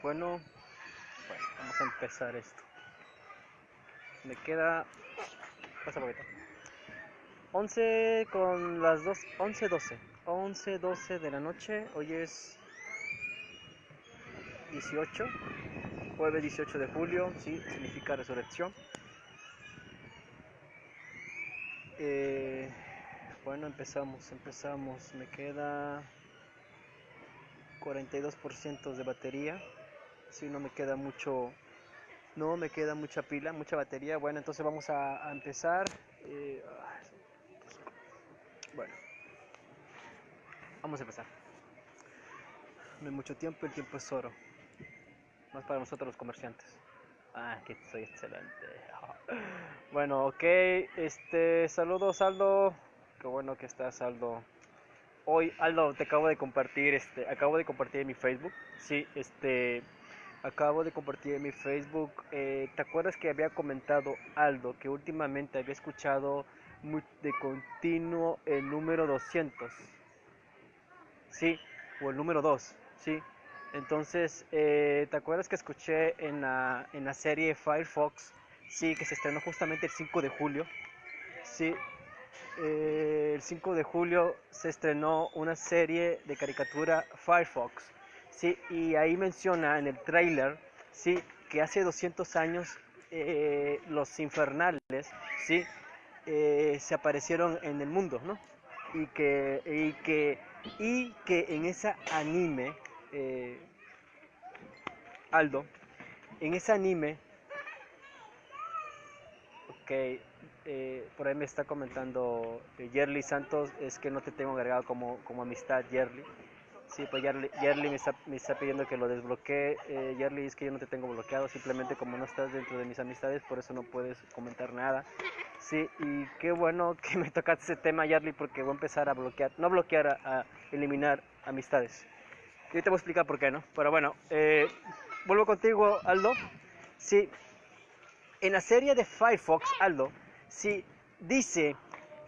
Bueno, vamos a empezar esto. Me queda... Pasa poquito. 11 con las 2, 11:12. 11:12 de la noche. Hoy es 18, jueves 18 de julio, sí, significa resurrección. Eh, bueno, empezamos. Me queda 42% de batería. Sí, no me queda mucha pila, mucha batería. Bueno, entonces vamos a empezar. Eh, bueno, vamos a empezar. No hay mucho tiempo, el tiempo es oro. Más para nosotros los comerciantes. Que soy excelente. Bueno, ok. Saludos, Aldo. Qué bueno que estás, Aldo. Hoy, Aldo, te acabo de compartir en mi Facebook. Sí, acabo de compartir en mi Facebook. ¿Te acuerdas que había comentado, Aldo, que últimamente había escuchado de continuo el número 200? Sí, o el número 2, sí. Entonces, ¿te acuerdas que escuché en la serie Firefox? Sí, que se estrenó justamente el 5 de julio. Sí, el 5 de julio se estrenó una serie de caricatura Firefox. Sí, y ahí menciona en el tráiler, sí, que hace 200 años los infernales, sí, se aparecieron en el mundo, ¿no? Y que en ese anime, eh, Aldo, en ese anime, ok, por ahí me está comentando Yerly Santos, es que no te tengo agregado como amistad, Yerly. Sí, pues Yerly me está pidiendo que lo desbloquee. Yerly, es que yo no te tengo bloqueado, simplemente como no estás dentro de mis amistades, por eso no puedes comentar nada. Sí, y qué bueno que me tocaste ese tema, Yerly, porque voy a empezar a bloquear, no bloquear, a eliminar amistades. Y te voy a explicar por qué, ¿no? Pero bueno, vuelvo contigo, Aldo. Sí, en la serie de Firefox, Aldo, sí, dice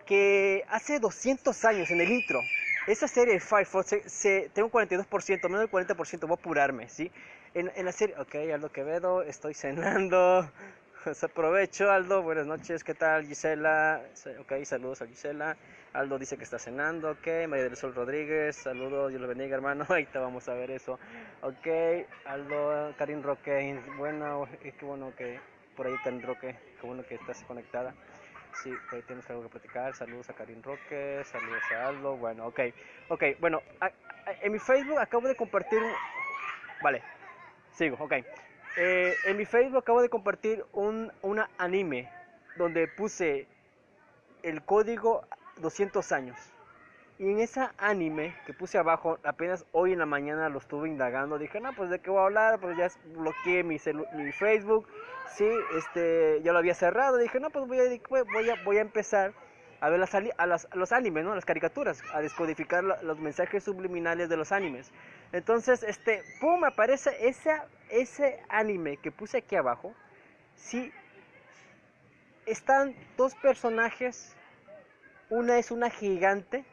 que hace 200 años en el intro, esa serie de Firefox, tengo un 42%, menos del 40%, voy a apurarme, ¿sí? En la serie, ok, Aldo Quevedo, estoy cenando, aprovecho, Aldo, buenas noches, ¿qué tal, Gisela? Ok, saludos a Gisela. Aldo dice que está cenando, ok. María del Sol Rodríguez, saludos, Dios lo bendiga, hermano. Ahorita vamos a ver eso. Ok, Aldo, Karin Roque, bueno, qué bueno que por ahí Karin Roque, qué bueno que estás conectada. Sí, por ahí tenemos algo que platicar. Saludos a Karin Roque, saludos a Aldo. Bueno, bueno, en mi Facebook acabo de compartir Vale, sigo, ok. En mi Facebook acabo de compartir una anime donde puse el código 200 años. Y en esa anime que puse abajo, apenas hoy en la mañana lo estuve indagando. Dije, no, pues de qué voy a hablar, pues ya bloqueé mi Facebook. Sí, ya lo había cerrado. Dije, no, pues voy a empezar a ver los animes, ¿no? Las caricaturas, a descodificar los mensajes subliminales de los animes. Entonces, pum, aparece ese anime que puse aquí abajo. Sí, están dos personajes. Una es una gigante,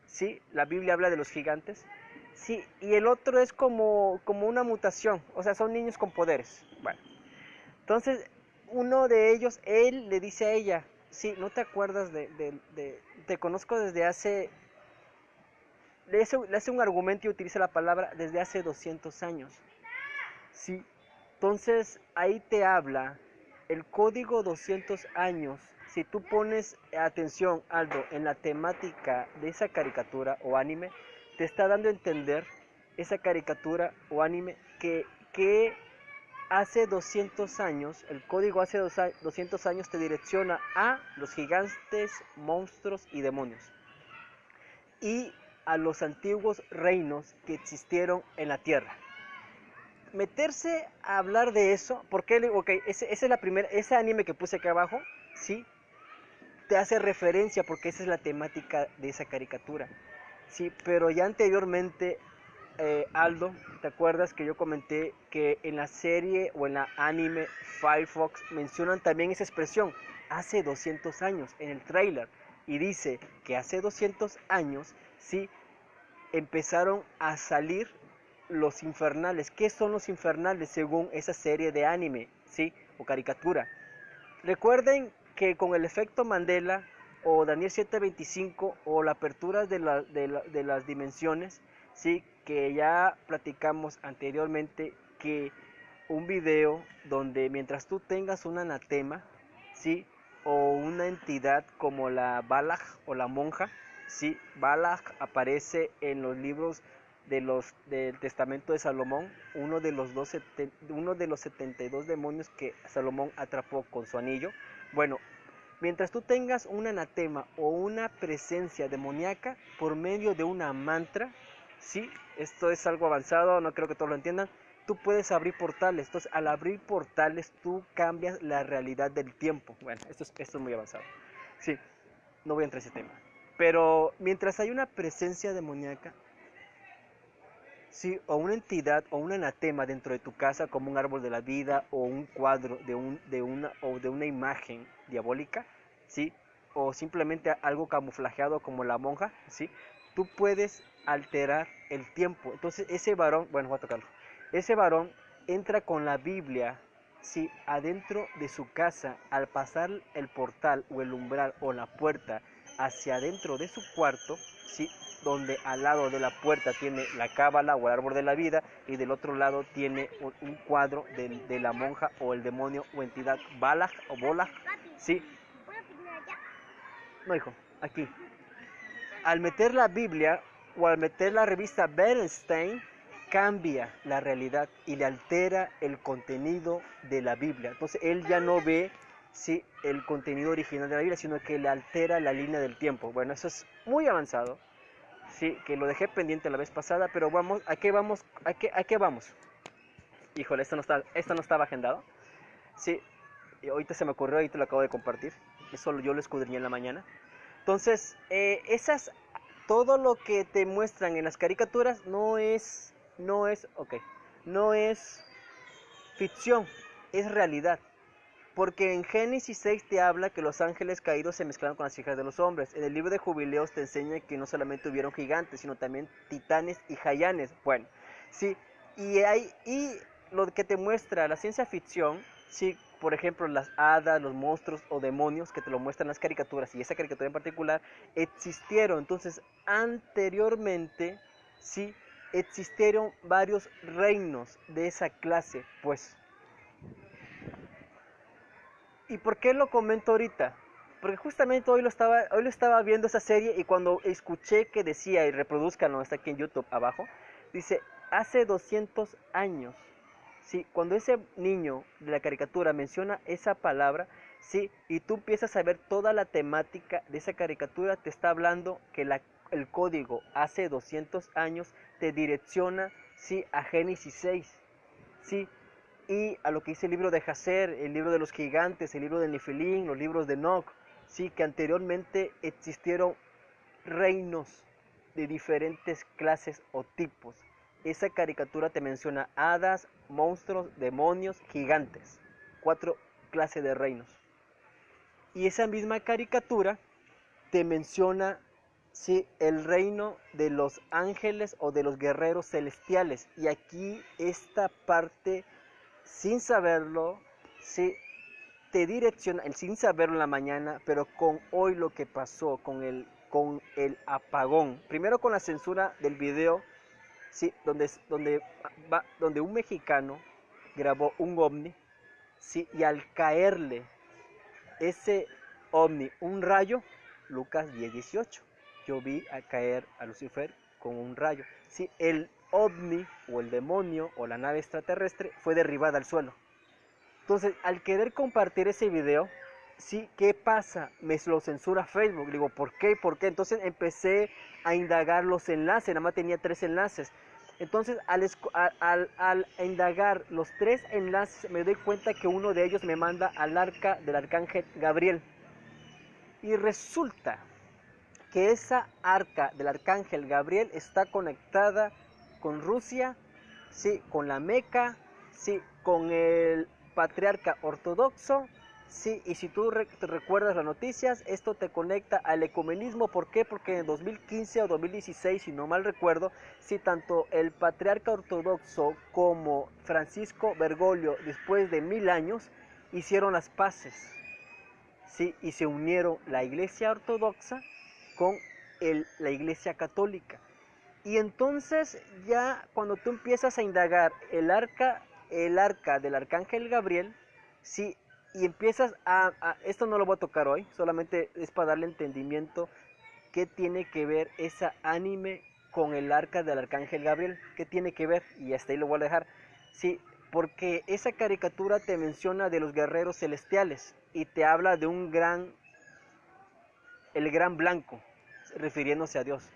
sí, la Biblia habla de los gigantes, sí, y el otro es como una mutación, o sea, son niños con poderes. Bueno, entonces uno de ellos, él le dice a ella, sí, no te acuerdas te conozco desde hace, le hace un argumento y utiliza la palabra desde hace 200 años, sí, entonces ahí te habla el código 200 años. Si tú pones atención, Aldo, en la temática de esa caricatura o anime, te está dando a entender esa caricatura o anime que hace 200 años, el código hace 200 años te direcciona a los gigantes, monstruos y demonios. Y a los antiguos reinos que existieron en la tierra. Meterse a hablar de eso, porque esa es la primera, ese anime que puse aquí abajo, sí, te hace referencia porque esa es la temática de esa caricatura, sí, pero ya anteriormente, Aldo, ¿te acuerdas que yo comenté que en la serie o en la anime Firefox mencionan también esa expresión, hace 200 años, en el tráiler, y dice que hace 200 años, sí, empezaron a salir los infernales. ¿Qué son los infernales según esa serie de anime, sí, o caricatura? Recuerden que con el efecto Mandela o Daniel 7:25 o la apertura de las dimensiones, sí, que ya platicamos anteriormente, que un video donde mientras tú tengas un anatema, sí, o una entidad como la Balaj o la monja, sí, Balaj aparece en los libros del Testamento de Salomón, uno de los 72 demonios que Salomón atrapó con su anillo. Bueno, mientras tú tengas un anatema o una presencia demoníaca por medio de una mantra, sí, esto es algo avanzado, no creo que todos lo entiendan, tú puedes abrir portales. Entonces, al abrir portales, tú cambias la realidad del tiempo. Bueno, esto es muy avanzado. Sí, no voy a entrar en ese tema. Pero mientras hay una presencia demoníaca, sí, o una entidad o un anatema dentro de tu casa, como un árbol de la vida o un cuadro de una imagen diabólica, sí, o simplemente algo camuflajeado como la monja, sí, tú puedes alterar el tiempo. Entonces ese varón, bueno, voy a tocarlo, ese varón entra con la Biblia, sí, adentro de su casa. Al pasar el portal o el umbral o la puerta hacia adentro de su cuarto, sí, donde al lado de la puerta tiene la cábala o el árbol de la vida y del otro lado tiene un cuadro de la monja o el demonio o entidad Balaj o Bolaj, sí. No, hijo, aquí. Al meter la Biblia o al meter la revista Bernstein, cambia la realidad y le altera el contenido de la Biblia. Entonces él ya no ve, sí, el contenido original de la Biblia, sino que le altera la línea del tiempo. Bueno, eso es muy avanzado. Sí, que lo dejé pendiente la vez pasada, pero vamos, ¿a qué vamos? ¿A qué vamos? Híjole, esto no estaba agendado. Sí, y ahorita se me ocurrió y te lo acabo de compartir. Eso yo lo escudriñé en la mañana. Entonces, todo lo que te muestran en las caricaturas no es ficción, es realidad. Porque en Génesis 6 te habla que los ángeles caídos se mezclaron con las hijas de los hombres. En el libro de Jubileos te enseña que no solamente hubieron gigantes, sino también titanes y jayanes. Bueno, sí, y lo que te muestra la ciencia ficción, sí, por ejemplo, las hadas, los monstruos o demonios que te lo muestran las caricaturas, y esa caricatura en particular, existieron. Entonces, anteriormente, sí, existieron varios reinos de esa clase, pues. ¿Y por qué lo comento ahorita? Porque justamente hoy lo estaba viendo esa serie y cuando escuché que decía, y reproduzcanlo, está aquí en YouTube abajo, dice, hace 200 años, sí, cuando ese niño de la caricatura menciona esa palabra, sí, y tú empiezas a ver toda la temática de esa caricatura, te está hablando que el código hace 200 años te direcciona, sí, a Génesis 6, sí, y a lo que dice el libro de Jacer, el libro de los gigantes, el libro de Nefilín, los libros de Enoch, sí, que anteriormente existieron reinos de diferentes clases o tipos. Esa caricatura te menciona hadas, monstruos, demonios, gigantes, 4 clases de reinos. Y esa misma caricatura te menciona, sí, el reino de los ángeles o de los guerreros celestiales. Y aquí esta parte, sin saberlo, sí, te direcciona, sin saberlo en la mañana, pero con hoy lo que pasó, con el apagón. Primero con la censura del video, sí, donde un mexicano grabó un ovni, sí, y al caerle ese ovni un rayo, Lucas 10:18, yo vi a caer a Lucifer con un rayo. Sí, el ovni o el demonio o la nave extraterrestre fue derribada al suelo. Entonces, al querer compartir ese video, sí, ¿qué pasa? Me lo censura Facebook. Digo, ¿por qué? ¿Por qué? Entonces empecé a indagar los enlaces, nada más tenía 3 enlaces. Entonces, al indagar los 3 enlaces, me doy cuenta que uno de ellos me manda al arca del arcángel Gabriel. Y resulta que esa arca del arcángel Gabriel está conectada con Rusia, sí, con la Meca, sí, con el patriarca ortodoxo, Sí, y si tú te recuerdas las noticias, esto te conecta al ecumenismo. ¿Por qué? Porque en 2015 o 2016, si no mal recuerdo, sí, tanto el patriarca ortodoxo como Francisco Bergoglio, después de 1000 años, hicieron las paces, sí, y se unieron la iglesia ortodoxa con la iglesia católica. Y entonces ya cuando tú empiezas a indagar el arca del arcángel Gabriel, sí, y empiezas esto no lo voy a tocar hoy, solamente es para darle entendimiento qué tiene que ver esa anime con el arca del arcángel Gabriel, qué tiene que ver, y hasta ahí lo voy a dejar. Sí, porque esa caricatura te menciona de los guerreros celestiales y te habla de el gran blanco, refiriéndose a Dios.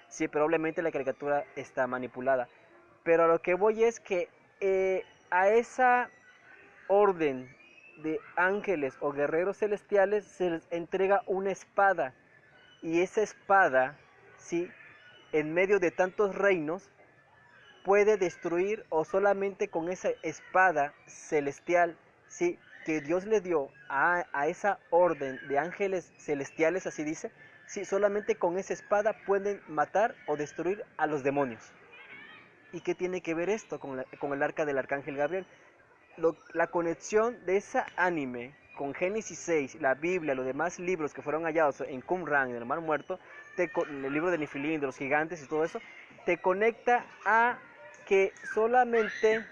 Sí, pero obviamente la caricatura está manipulada. Pero a lo que voy es que a esa orden de ángeles o guerreros celestiales se les entrega una espada. Y esa espada, sí, en medio de tantos reinos, puede destruir, o solamente con esa espada celestial, sí, que Dios le dio a esa orden de ángeles celestiales, así dice, sí, solamente con esa espada pueden matar o destruir a los demonios. ¿Y qué tiene que ver esto con el arca del arcángel Gabriel? La conexión de esa anime con Génesis 6, la Biblia, los demás libros que fueron hallados en Qumran, en el Mar Muerto, el libro de Nefilim, de los gigantes y todo eso, te conecta a que solamente,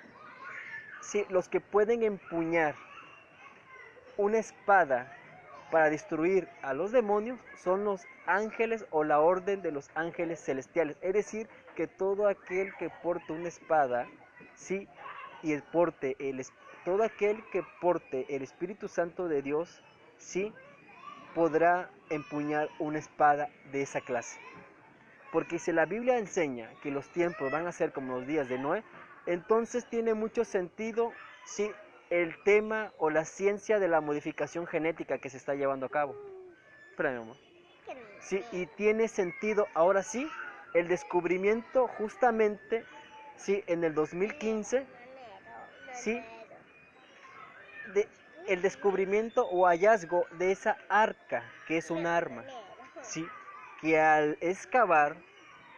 sí, los que pueden empuñar una espada para destruir a los demonios son los ángeles o la orden de los ángeles celestiales. Es decir, que todo aquel que porte una espada, sí, y todo aquel que porte el Espíritu Santo de Dios, sí, podrá empuñar una espada de esa clase. Porque si la Biblia enseña que los tiempos van a ser como los días de Noé, entonces tiene mucho sentido, sí, el tema o la ciencia de la modificación genética que se está llevando a cabo. Espérame, amor. Sí, y tiene sentido, ahora sí, el descubrimiento justamente, sí, en el 2015, sí, de, el descubrimiento o hallazgo de esa arca, que es un arma, sí, que al excavar,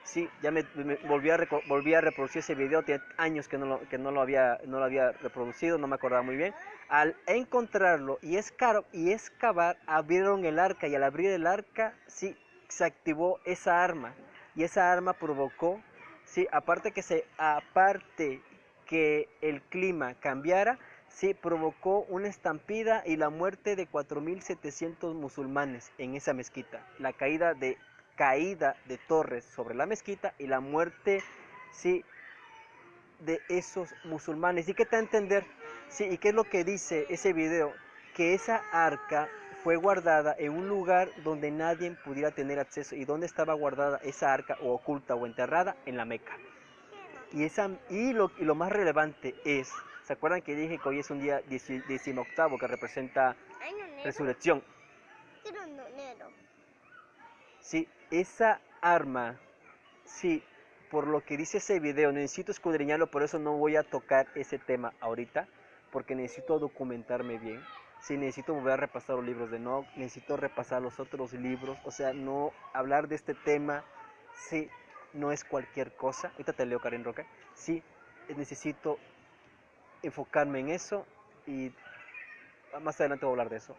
sí, ya me volví a reproducir ese video, tiene años que no lo había reproducido, no me acordaba muy bien. Al encontrarlo y excavar, abrieron el arca, y al abrir el arca, sí, se activó esa arma, y esa arma provocó, sí, aparte que el clima cambiara, sí, provocó una estampida y la muerte de 4700 musulmanes en esa mezquita, la caída de torres sobre la mezquita y la muerte, sí, de esos musulmanes. ¿Y qué te da a entender? Sí, ¿y qué es lo que dice ese video? Que esa arca fue guardada en un lugar donde nadie pudiera tener acceso. ¿Y dónde estaba guardada esa arca, o oculta o enterrada? En la Meca. Y lo más relevante es, ¿se acuerdan que dije que hoy es un día 18º que representa resurrección? Sí, esa arma, sí, por lo que dice ese video, necesito escudriñarlo, por eso no voy a tocar ese tema ahorita, porque necesito documentarme bien. Sí, necesito volver a repasar los libros de Enoch, necesito repasar los otros libros, o sea, no hablar de este tema, sí, no es cualquier cosa. Ahorita te leo, Karen Roca. Sí, necesito enfocarme en eso, y más adelante voy a hablar de eso.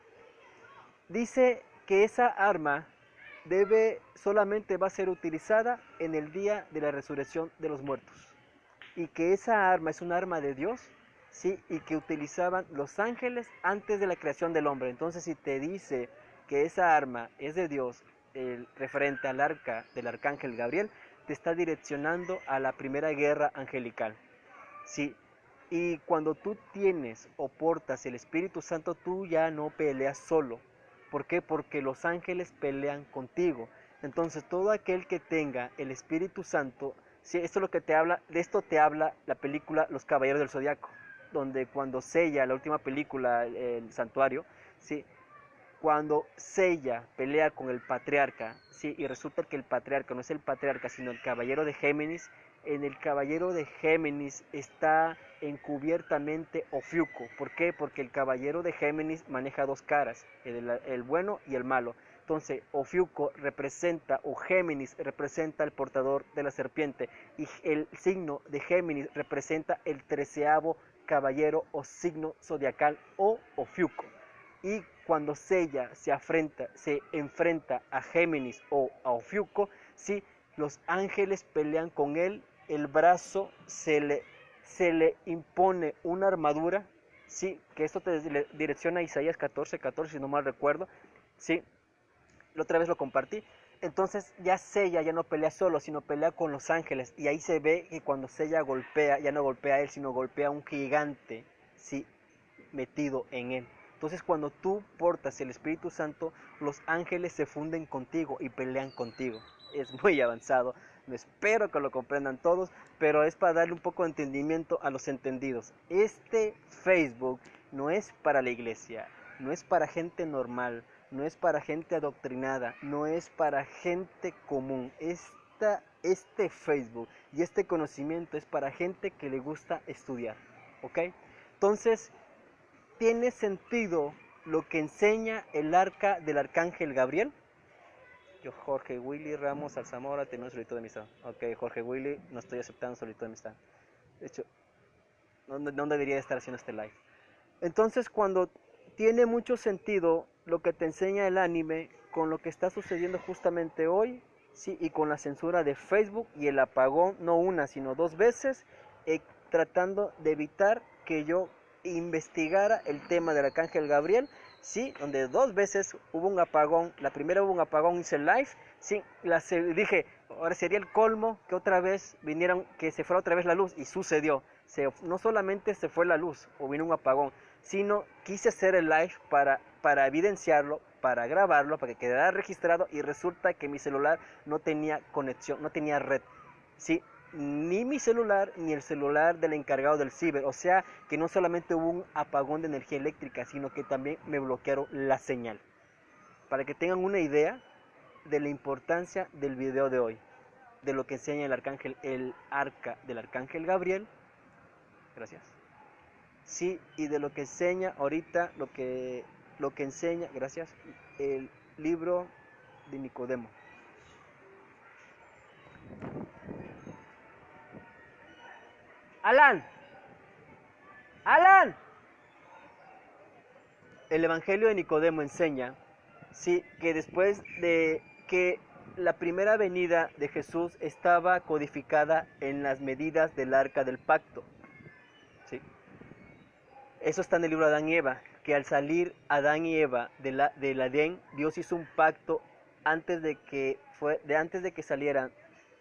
Dice que esa arma solamente va a ser utilizada en el día de la resurrección de los muertos, y que esa arma es un arma de Dios, sí, y que utilizaban los ángeles antes de la creación del hombre. Entonces, si te dice que esa arma es de Dios, referente al arca del arcángel Gabriel, te está direccionando a la primera guerra angelical, sí. Y cuando tú tienes o portas el Espíritu Santo, tú ya no peleas solo. ¿Por qué? Porque los ángeles pelean contigo. Entonces, todo aquel que tenga el Espíritu Santo, sí, esto es lo que te habla, de esto te habla la película Los Caballeros del Zodiaco, donde cuando Sella, la última película, el santuario, sí, cuando Sella pelea con el patriarca, sí, y resulta que el patriarca no es el patriarca, sino el caballero de Géminis, en el caballero de Géminis está encubiertamente Ofiuco. ¿Por qué? Porque el caballero de Géminis maneja dos caras, el bueno y el malo. Entonces, Ofiuco representa, o Géminis representa el portador de la serpiente, y el signo de Géminis representa el 13º caballero o signo zodiacal o Ofiuco. Y cuando Sella se enfrenta a Géminis o a Ofiuco, ¿sí? Los ángeles pelean con él, el brazo se le impone una armadura, ¿sí? Que esto te direcciona a Isaías 14:14, si no mal recuerdo, ¿sí? La otra vez lo compartí. Entonces ya Sella ya no pelea solo, sino pelea con los ángeles. Y ahí se ve que cuando Sella golpea, ya no golpea a él, sino golpea a un gigante, ¿sí? Metido en él. Entonces cuando tú portas el Espíritu Santo, los ángeles se funden contigo y pelean contigo. Es muy avanzado, espero que lo comprendan todos, pero es para darle un poco de entendimiento a los entendidos. Este Facebook no es para la iglesia, no es para gente normal, no es para gente adoctrinada, no es para gente común. Este Facebook y este conocimiento es para gente que le gusta estudiar, ¿ok? Entonces, ¿tiene sentido lo que enseña el arca del arcángel Gabriel? Yo, Jorge Willy Ramos Alzamora, tengo un solicitud de amistad. Ok, Jorge Willy, no estoy aceptando solicitud de amistad. De hecho, no debería estar haciendo este live. Entonces, cuando tiene mucho sentido lo que te enseña el anime con lo que está sucediendo justamente hoy, sí, y con la censura de Facebook y el apagón, no una, sino dos veces, tratando de evitar que yo investigara el tema del arcángel Gabriel, sí, donde dos veces hubo un apagón. La primera hubo un apagón, hice el live, sí, dije, ahora sería el colmo que otra vez vinieran, que se fuera otra vez la luz, y sucedió. No solamente se fue la luz o vino un apagón, sino quise hacer el live para evidenciarlo, para grabarlo, para que quedara registrado, y resulta que mi celular no tenía conexión, no tenía red, ¿sí? Ni mi celular ni el celular del encargado del ciber. O sea que no solamente hubo un apagón de energía eléctrica, sino que también me bloquearon la señal. Para que tengan una idea de la importancia del video de hoy, de lo que enseña el arca del arcángel Gabriel. Gracias. Sí, y de lo que enseña ahorita, lo que enseña, gracias, el libro de Nicodemo. Alan, el Evangelio de Nicodemo enseña, sí, que después de que la primera venida de Jesús estaba codificada en las medidas del arca del pacto, ¿sí? Eso está en el libro de Adán y Eva, que al salir Adán y Eva del Edén, Dios hizo un pacto antes de que salieran,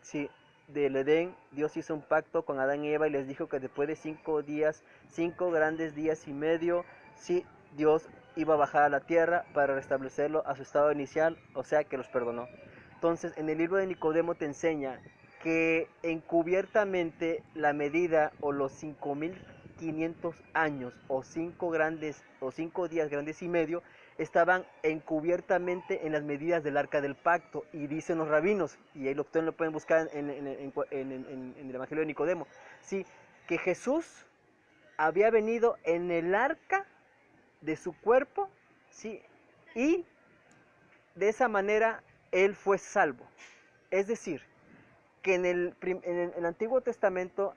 sí, del Edén. Dios hizo un pacto con Adán y Eva y les dijo que después de 5 grandes días y medio, sí, Dios iba a bajar a la tierra para restablecerlo a su estado inicial, o sea que los perdonó. Entonces, en el libro de Nicodemo te enseña que encubiertamente la medida o los 5.500 años o 5 días grandes y medio estaban encubiertamente en las medidas del arca del pacto. Y dicen los rabinos, y ahí ustedes lo pueden buscar en el Evangelio de Nicodemo, sí, que Jesús había venido en el arca de su cuerpo, sí, y de esa manera él fue salvo. Es decir, que en el Antiguo Testamento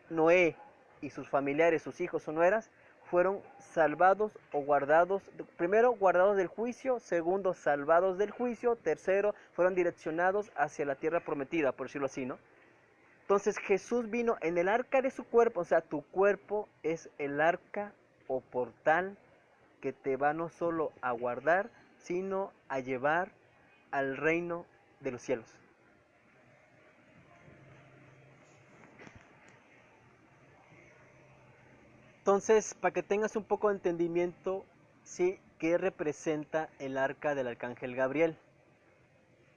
Noé y sus familiares, sus hijos o nueras, fueron salvados o guardados, primero guardados del juicio, segundo salvados del juicio, tercero fueron direccionados hacia la tierra prometida, por decirlo así, ¿no? Entonces Jesús vino en el arca de su cuerpo, o sea, tu cuerpo es el arca o portal que te va no solo a guardar, sino a llevar al reino de los cielos. Entonces, para que tengas un poco de entendimiento, ¿sí?, ¿qué representa el arca del arcángel Gabriel?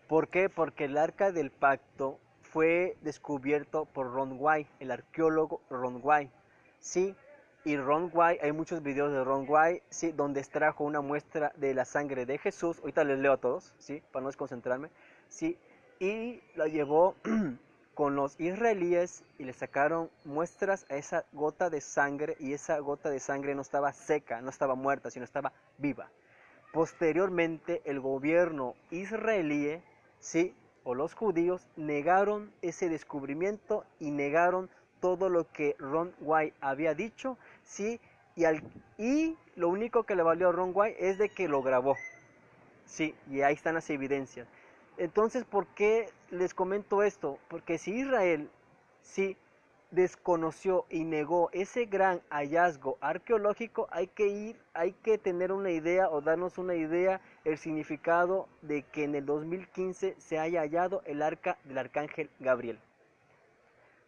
¿Por qué? Porque el arca del pacto fue descubierto por Ron White, el arqueólogo Ron White, ¿sí? Y Ron White, hay muchos videos de Ron White, ¿sí?, donde extrajo una muestra de la sangre de Jesús. Ahorita les leo a todos, ¿sí?, para no desconcentrarme, ¿sí? Y la llevó con los israelíes y le sacaron muestras a esa gota de sangre, y esa gota de sangre no estaba seca, no estaba muerta, sino estaba viva. Posteriormente el gobierno israelí, sí, o los judíos, negaron ese descubrimiento y negaron todo lo que Ron White había dicho, sí, y lo único que le valió a Ron White es de que lo grabó, sí, y ahí están las evidencias. Entonces, ¿por qué les comento esto? Porque si Israel, sí, desconoció y negó ese gran hallazgo arqueológico, hay que tener una idea o darnos una idea el significado de que en el 2015 se haya hallado el arca del arcángel Gabriel.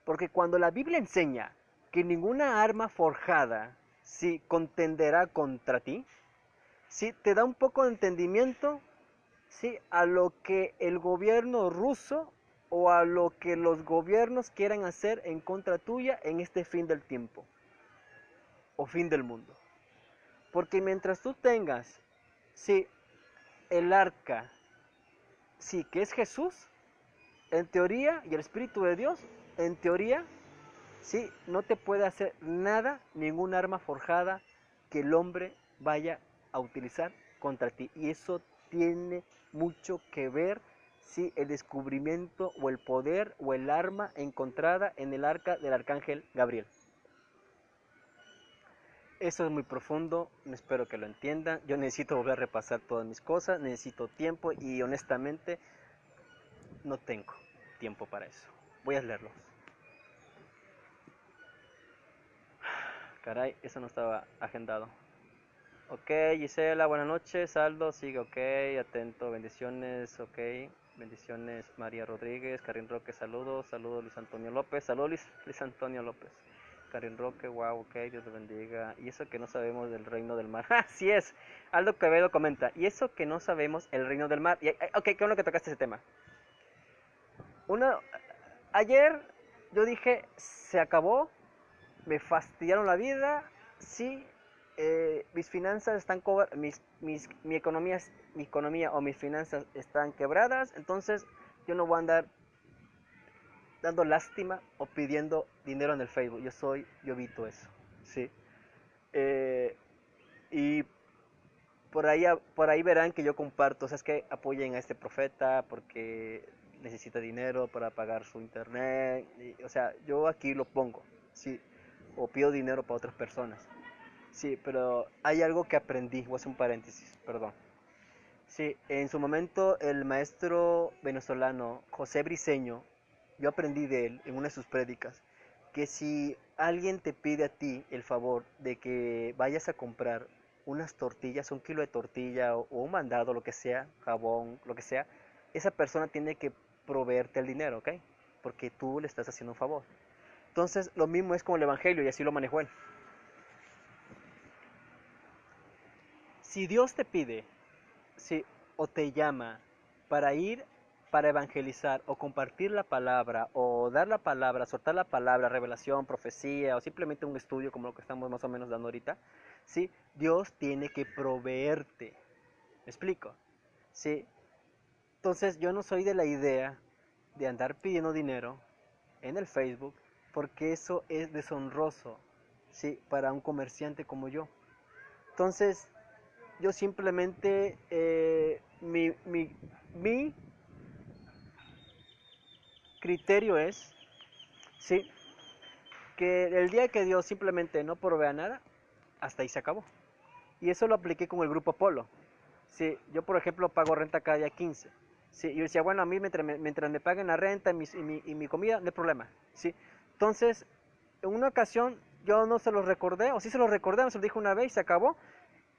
Porque cuando la Biblia enseña que ninguna arma forjada sí contenderá contra ti, sí te da un poco de entendimiento, sí, a lo que el gobierno ruso o a lo que los gobiernos quieran hacer en contra tuya en este fin del tiempo o fin del mundo. Porque mientras tú tengas, sí, el arca, sí, que es Jesús, en teoría, y el Espíritu de Dios, en teoría, sí, no te puede hacer nada, ningún arma forjada que el hombre vaya a utilizar contra ti. Y eso tiene mucho que ver, sí, el descubrimiento o el poder o el arma encontrada en el arca del arcángel Gabriel. Eso es muy profundo, espero que lo entiendan. Yo necesito volver a repasar todas mis cosas, necesito tiempo y honestamente no tengo tiempo para eso. Voy a leerlos. Caray, eso no estaba agendado. Ok, Gisela, buenas noches. Aldo, sigue, ok. Atento, bendiciones, ok. Bendiciones, María Rodríguez. Karin Roque, saludos. Saludos, Luis Antonio López. Saludos, Luis Antonio López. Karin Roque, wow, ok, Dios te bendiga. Y eso que no sabemos del reino del mar. Así es. Aldo Quevedo comenta. Y eso que no sabemos el reino del mar. Y, ok, qué bueno que tocaste ese tema. Ayer yo dije, se acabó. Me fastidiaron la vida, sí, mis finanzas están mi economía o mis finanzas están quebradas, entonces yo no voy a andar dando lástima o pidiendo dinero en el Facebook. Yo evito eso, sí. Eh, y por ahí verán que yo comparto, o sea, es que apoyen a este profeta porque necesita dinero para pagar su internet, o sea, yo aquí lo pongo, sí, o pido dinero para otras personas. Sí, pero hay algo que aprendí, voy a hacer un paréntesis, perdón. Sí, en su momento el maestro venezolano José Briceño, yo aprendí de él en una de sus prédicas, que si alguien te pide a ti el favor de que vayas a comprar unas tortillas, un kilo de tortilla o un mandado, lo que sea, jabón, lo que sea, esa persona tiene que proveerte el dinero, ¿ok? Porque tú le estás haciendo un favor. Entonces, lo mismo es con el Evangelio y así lo manejó él. Si Dios te pide, si o te llama para ir, para evangelizar o compartir la palabra o dar la palabra, soltar la palabra, revelación, profecía o simplemente un estudio como lo que estamos más o menos dando ahorita, ¿sí? Dios tiene que proveerte. ¿Me explico? ¿Sí? Entonces yo no soy de la idea de andar pidiendo dinero en el Facebook porque eso es deshonroso, ¿sí? Para un comerciante como yo. Entonces, yo simplemente, mi criterio es, sí, que el día que Dios simplemente no provea nada, hasta ahí se acabó. Y eso lo apliqué con el grupo Apolo. Sí, yo por ejemplo pago renta cada día 15. Sí, yo decía, bueno, a mí mientras me paguen la renta y mi comida, no hay problema. Sí, entonces, en una ocasión yo no se los recordé, o sí se los recordé, me se los dije una vez y se acabó.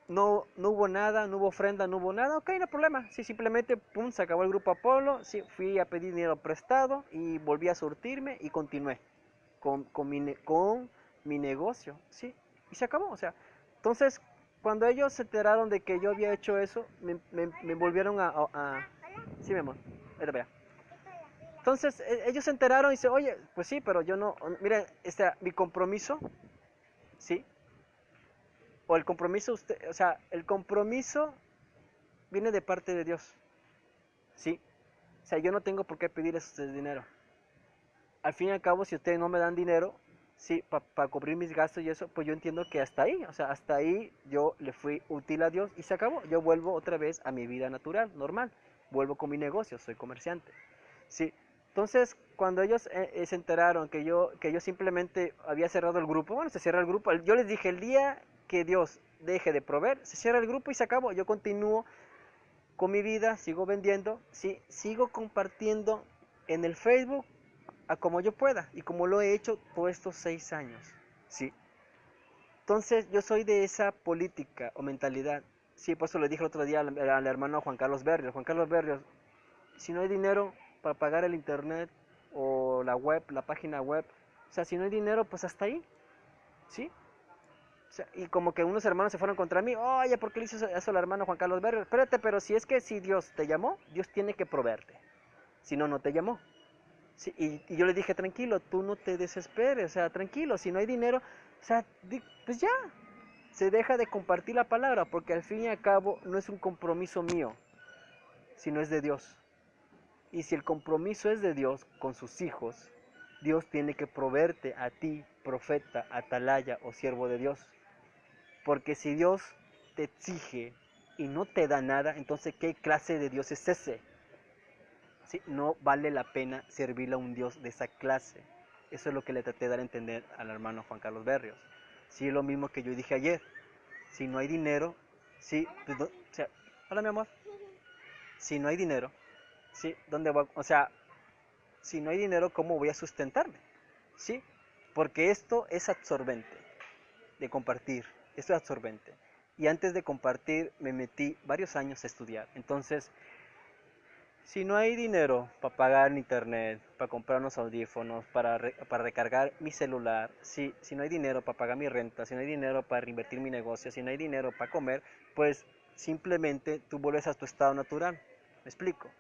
No, no hubo nada, no hubo ofrenda, no hubo nada, ok, no hay problema. Sí, simplemente, pum, se acabó el grupo Apolo, sí, fui a pedir dinero prestado y volví a surtirme y continué con mi negocio, sí, y se acabó, o sea, entonces, cuando ellos se enteraron de que yo había hecho eso, me volvieron sí, mi amor, ahí vea. Entonces, ellos se enteraron y dice, oye, pues sí, pero yo no, miren, mi compromiso, sí, o el compromiso, o sea, el compromiso viene de parte de Dios, ¿sí? O sea, yo no tengo por qué pedirles a ustedes dinero, al fin y al cabo, si ustedes no me dan dinero, sí, para cubrir mis gastos y eso, pues yo entiendo que hasta ahí, o sea, hasta ahí yo le fui útil a Dios y se acabó. Yo vuelvo otra vez a mi vida natural, normal. Vuelvo con mi negocio, soy comerciante. Sí. Entonces, cuando ellos se enteraron que yo simplemente había cerrado el grupo, bueno, se cierra el grupo. Yo les dije, el día que Dios deje de proveer, se cierra el grupo y se acabó. Yo continúo con mi vida, sigo vendiendo, sí, sigo compartiendo en el Facebook a como yo pueda y como lo he hecho todos estos 6 años, sí. Entonces yo soy de esa política o mentalidad, sí, por eso le dije el otro día al hermano Juan Carlos Berrios, Juan Carlos Berrios, si no hay dinero para pagar el internet o la web, la página web, o sea, si no hay dinero, pues hasta ahí, sí. O sea, y como que unos hermanos se fueron contra mí, oye, ¿por qué le hizo eso al hermano Juan Carlos Berrios? Espérate, pero si es que si Dios te llamó, Dios tiene que proveerte, si no, no te llamó. Sí, y yo le dije, tranquilo, tú no te desesperes, o sea, tranquilo, si no hay dinero, o sea, pues ya, se deja de compartir la palabra, porque al fin y al cabo no es un compromiso mío, sino es de Dios. Y si el compromiso es de Dios con sus hijos, Dios tiene que proveerte a ti, profeta, atalaya o siervo de Dios. Porque si Dios te exige y no te da nada, entonces ¿qué clase de Dios es ese? ¿Sí? No vale la pena servirle a un Dios de esa clase. Eso es lo que le traté de dar a entender al hermano Juan Carlos Berrios. Sí, es lo mismo que yo dije ayer. Si no hay dinero, sí, pues, o sea, hola mi amor. Si no hay dinero, sí, ¿dónde voy? O sea, si no hay dinero, ¿cómo voy a sustentarme? Sí, porque esto es absorbente de compartir. Esto es absorbente. Y antes de compartir me metí varios años a estudiar. Entonces, si no hay dinero para pagar internet, para comprar unos audífonos, para recargar mi celular, si no hay dinero para pagar mi renta, si no hay dinero para reinvertir mi negocio, si no hay dinero para comer, pues simplemente tú vuelves a tu estado natural. ¿Me explico?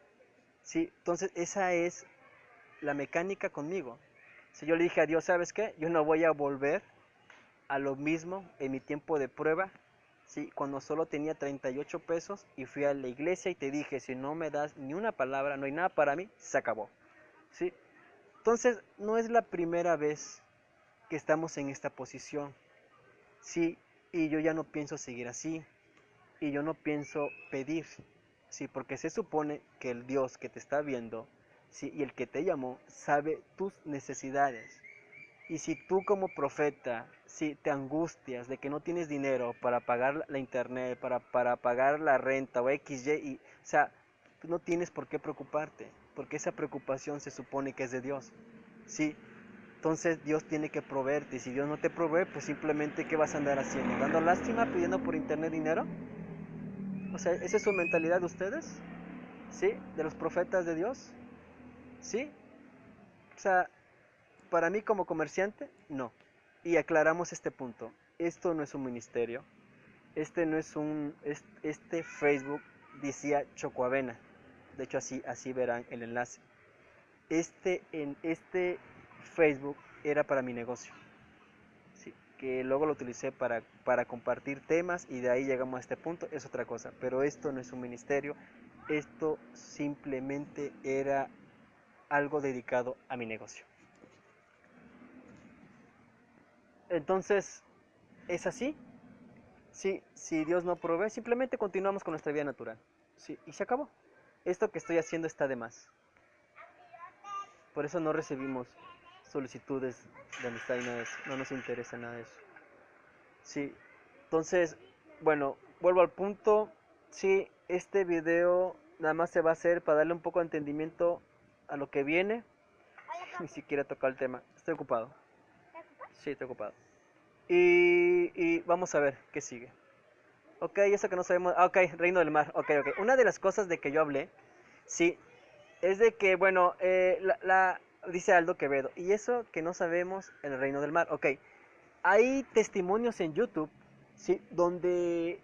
Sí, entonces esa es la mecánica conmigo. Si yo le dije a Dios, ¿sabes qué? Yo no voy a volver a lo mismo en mi tiempo de prueba. Sí, cuando solo tenía 38 pesos y fui a la iglesia y te dije, si no me das ni una palabra, no hay nada para mí, se acabó. ¿Sí? Entonces, no es la primera vez que estamos en esta posición. Sí, y yo ya no pienso seguir así. Y yo no pienso pedir. Sí, porque se supone que el Dios que te está viendo, sí, y el que te llamó, sabe tus necesidades. Y si tú como profeta, si te angustias de que no tienes dinero para pagar la internet, para pagar la renta o X, Y, o sea, no tienes por qué preocuparte, porque esa preocupación se supone que es de Dios. Sí, entonces Dios tiene que proveerte, y si Dios no te provee, pues simplemente ¿qué vas a andar haciendo? ¿Dando lástima, pidiendo por internet dinero? O sea, ¿esa es su mentalidad de ustedes? ¿Sí? ¿De los profetas de Dios? ¿Sí? O sea, para mí como comerciante, no. Y aclaramos este punto. Esto no es un ministerio. Este no es un... Este Facebook decía Chocoavena. De hecho, así verán el enlace. Este Facebook era para mi negocio. Sí, que luego lo utilicé para compartir temas y de ahí llegamos a este punto. Es otra cosa. Pero esto no es un ministerio. Esto simplemente era algo dedicado a mi negocio. Entonces, ¿es así? Sí, si Dios no provee, simplemente continuamos con nuestra vida natural. Sí, y se acabó. Esto que estoy haciendo está de más. Por eso no recibimos solicitudes de amistad y nada de eso. No nos interesa nada de eso. Sí, entonces, bueno, vuelvo al punto. Sí, este video nada más se va a hacer para darle un poco de entendimiento a lo que viene. Ni siquiera tocar el tema. Estoy ocupado. Sí, estoy ocupado. Y vamos a ver qué sigue. Ok, eso que no sabemos. Ok, Reino del Mar. Ok, ok. Una de las cosas de que yo hablé, sí, es de que, bueno, dice Aldo Quevedo, y eso que no sabemos en el Reino del Mar. Ok, hay testimonios en YouTube, sí, donde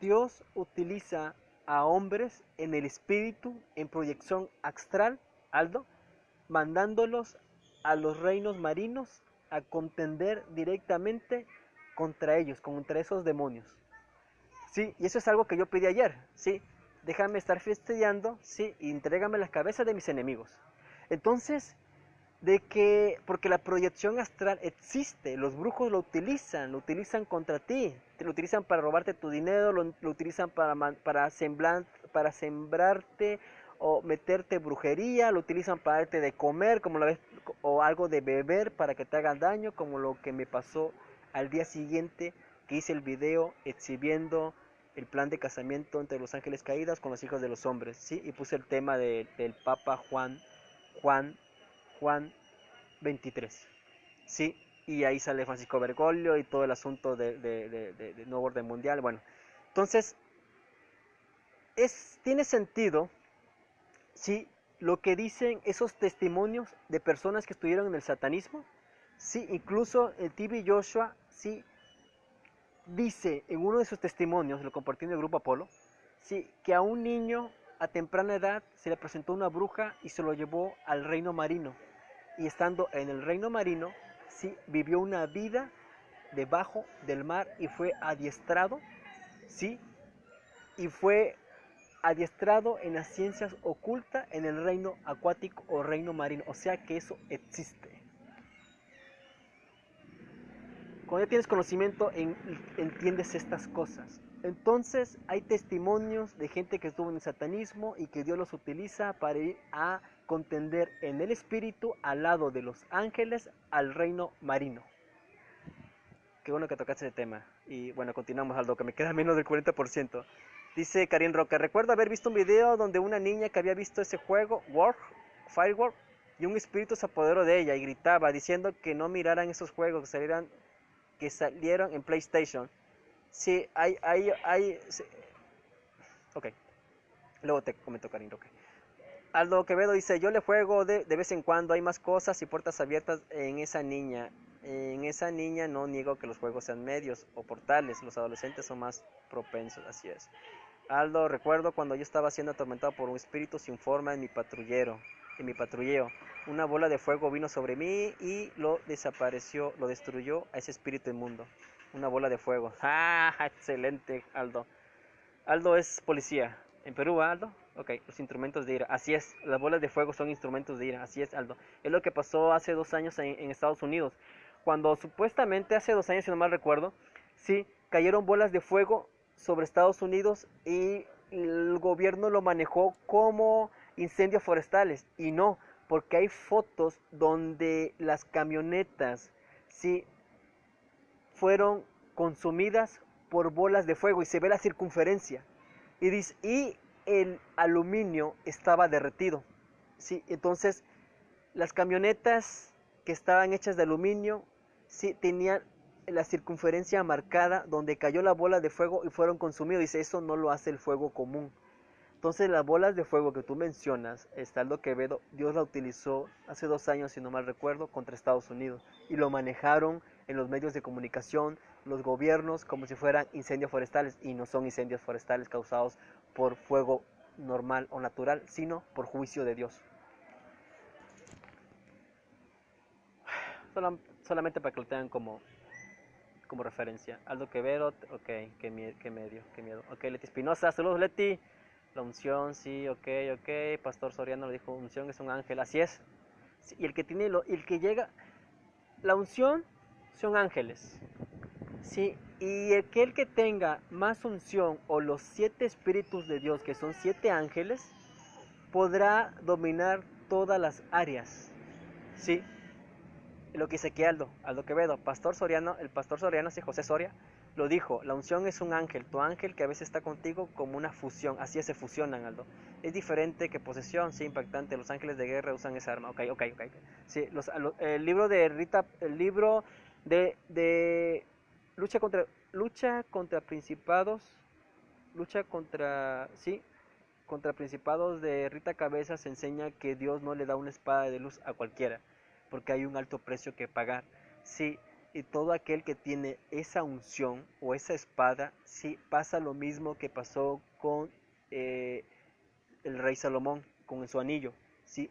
Dios utiliza a hombres en el espíritu, en proyección astral, Aldo, mandándolos a los reinos marinos a contender directamente contra ellos, contra esos demonios. Sí, y eso es algo que yo pedí ayer, sí. Déjame estar fastidiando, sí, y entrégame la cabeza de mis enemigos. Entonces, de que, porque la proyección astral existe, los brujos lo utilizan contra ti, lo utilizan para robarte tu dinero, lo utilizan para sembrarte o meterte brujería, lo utilizan para darte de comer, como la vez, o algo de beber para que te hagan daño, como lo que me pasó al día siguiente que hice el video exhibiendo el plan de casamiento entre los ángeles caídos con los hijos de los hombres, ¿sí? Y puse el tema del Papa Juan Juan 23, ¿sí? Y ahí sale Francisco Bergoglio y todo el asunto de nuevo orden mundial. Bueno, entonces, tiene sentido, ¿sí? Lo que dicen esos testimonios de personas que estuvieron en el satanismo, ¿sí? Incluso el TV Joshua, ¿sí? Dice en uno de sus testimonios, lo compartió en el grupo Apolo, ¿sí? Que a un niño a temprana edad se le presentó una bruja y se lo llevó al reino marino. Y estando en el reino marino, sí, vivió una vida debajo del mar y fue adiestrado, sí, y fue adiestrado en las ciencias ocultas en el reino acuático o reino marino, o sea que eso existe. Cuando ya tienes conocimiento, entiendes estas cosas. Entonces hay testimonios de gente que estuvo en el satanismo y que Dios los utiliza para ir a contender en el espíritu al lado de los ángeles al reino marino. Qué bueno que tocaste ese tema. Y bueno, continuamos, Aldo, que me queda menos del 40%. Dice Karin Roca, recuerdo haber visto un video donde una niña que había visto ese juego, Firework, y un espíritu se apoderó de ella y gritaba diciendo que no miraran esos juegos que salieron en PlayStation. Sí, sí. Ok, luego te comento, Karin Roca. Aldo Quevedo dice, yo le juego de vez en cuando, hay más cosas y puertas abiertas en esa niña. En esa niña no niego que los juegos sean medios o portales, los adolescentes son más propensos, así es. Aldo, recuerdo cuando yo estaba siendo atormentado por un espíritu sin forma en mi patrulleo. Una bola de fuego vino sobre mí y lo destruyó a ese espíritu inmundo. Una bola de fuego. ¡Ah! Excelente, Aldo. Aldo es policía. ¿En Perú, Aldo? Ok, los instrumentos de ira. Así es, las bolas de fuego son instrumentos de ira. Así es, Aldo. Es lo que pasó hace 2 años en Estados Unidos. Cuando supuestamente hace 2 años, si no mal recuerdo, sí, cayeron bolas de fuego sobre Estados Unidos y el gobierno lo manejó como incendios forestales. Y no, porque hay fotos donde las camionetas, sí, fueron consumidas por bolas de fuego y se ve la circunferencia. Y el aluminio estaba derretido. ¿Sí? Entonces, las camionetas que estaban hechas de aluminio, sí, tenían la circunferencia marcada donde cayó la bola de fuego y fueron consumidos. Dice, eso no lo hace el fuego común. Entonces, las bolas de fuego que tú mencionas, Aldo Quevedo, Dios la utilizó hace 2 años, si no mal recuerdo, contra Estados Unidos. Y lo manejaron en los medios de comunicación, los gobiernos, como si fueran incendios forestales. Y no son incendios forestales causados por fuego normal o natural, sino por juicio de Dios. Solamente para que lo tengan como referencia. Aldo Quevedo, ok, qué miedo. Ok, Leti Espinosa, saludos Leti. La unción, sí, ok. Pastor Soriano lo dijo, unción es un ángel, así es. Sí, y el que llega, la unción son ángeles. Sí, y aquel que tenga más unción o los 7 espíritus de Dios, que son 7 ángeles, podrá dominar todas las áreas. Sí, lo que dice aquí Aldo Quevedo, el pastor Soriano, sí, José Soria, lo dijo, la unción es un ángel, tu ángel que a veces está contigo como una fusión, así se fusionan, Aldo. Es diferente que posesión, sí, impactante, los ángeles de guerra usan esa arma, ok. Sí, el libro de Rita, el libro de lucha contra principados, contra principados de Rita Cabezas enseña que Dios no le da una espada de luz a cualquiera, porque hay un alto precio que pagar. Sí, y todo aquel que tiene esa unción o esa espada, sí, pasa lo mismo que pasó con el rey Salomón, con su anillo. Sí,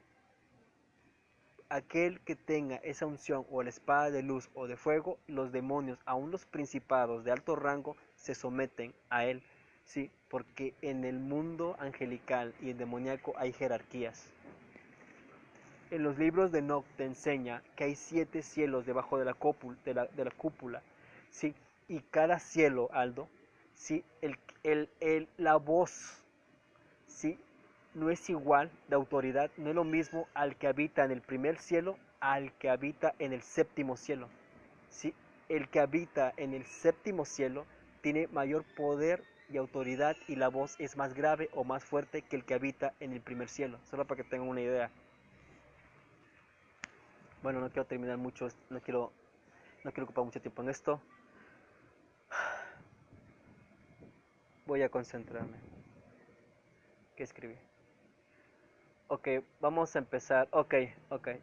aquel que tenga esa unción o la espada de luz o de fuego, los demonios, aun los principados de alto rango, se someten a él. Sí, porque en el mundo angelical y el demoníaco hay jerarquías. En los libros de Enoch te enseña que hay 7 cielos debajo de la cúpula, ¿sí? Y cada cielo, Aldo, ¿sí? La voz, ¿sí? No es igual de autoridad, no es lo mismo al que habita en el primer cielo al que habita en el séptimo cielo, ¿sí? El que habita en el séptimo cielo tiene mayor poder y autoridad y la voz es más grave o más fuerte que el que habita en el primer cielo, solo para que tengan una idea. Bueno, no quiero terminar mucho, no quiero ocupar mucho tiempo en esto. Voy a concentrarme. ¿Qué escribí? Ok, vamos a empezar. Ok,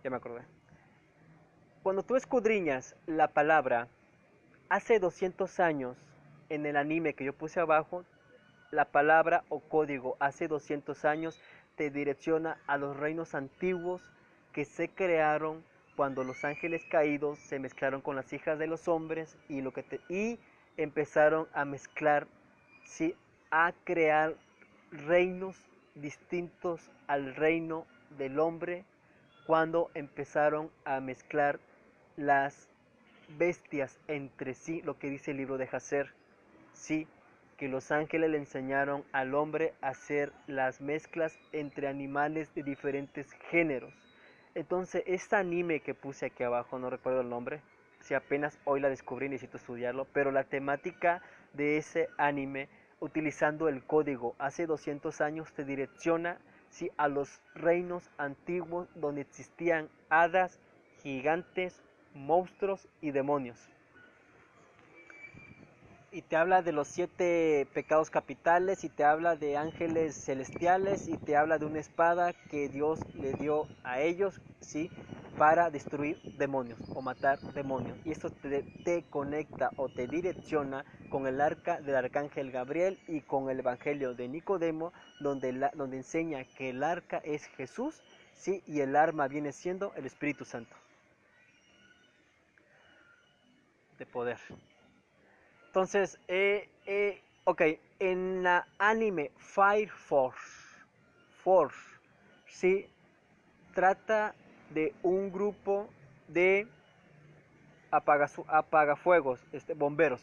ya me acordé. Cuando tú escudriñas la palabra, hace 200 años, en el anime que yo puse abajo, la palabra o código hace 200 años te direcciona a los reinos antiguos que se crearon cuando los ángeles caídos se mezclaron con las hijas de los hombres y empezaron a mezclar, ¿sí? A crear reinos distintos al reino del hombre cuando empezaron a mezclar las bestias entre sí, lo que dice el libro de Jacer, sí, que los ángeles le enseñaron al hombre a hacer las mezclas entre animales de diferentes géneros. Entonces, este anime que puse aquí abajo, no recuerdo el nombre, si apenas hoy la descubrí, necesito estudiarlo, pero la temática de ese anime, utilizando el código hace 200 años, te direcciona, sí, a los reinos antiguos donde existían hadas, gigantes, monstruos y demonios. Y te habla de los 7 pecados capitales, y te habla de ángeles celestiales, y te habla de una espada que Dios le dio a ellos, ¿sí? Para destruir demonios o matar demonios. Y esto te conecta o te direcciona con el arca del arcángel Gabriel y con el evangelio de Nicodemo, donde enseña que el arca es Jesús, ¿sí? Y el arma viene siendo el Espíritu Santo. De poder. Entonces, ok, en la anime Fire Force, ¿sí? Trata de un grupo de apagafuegos, bomberos.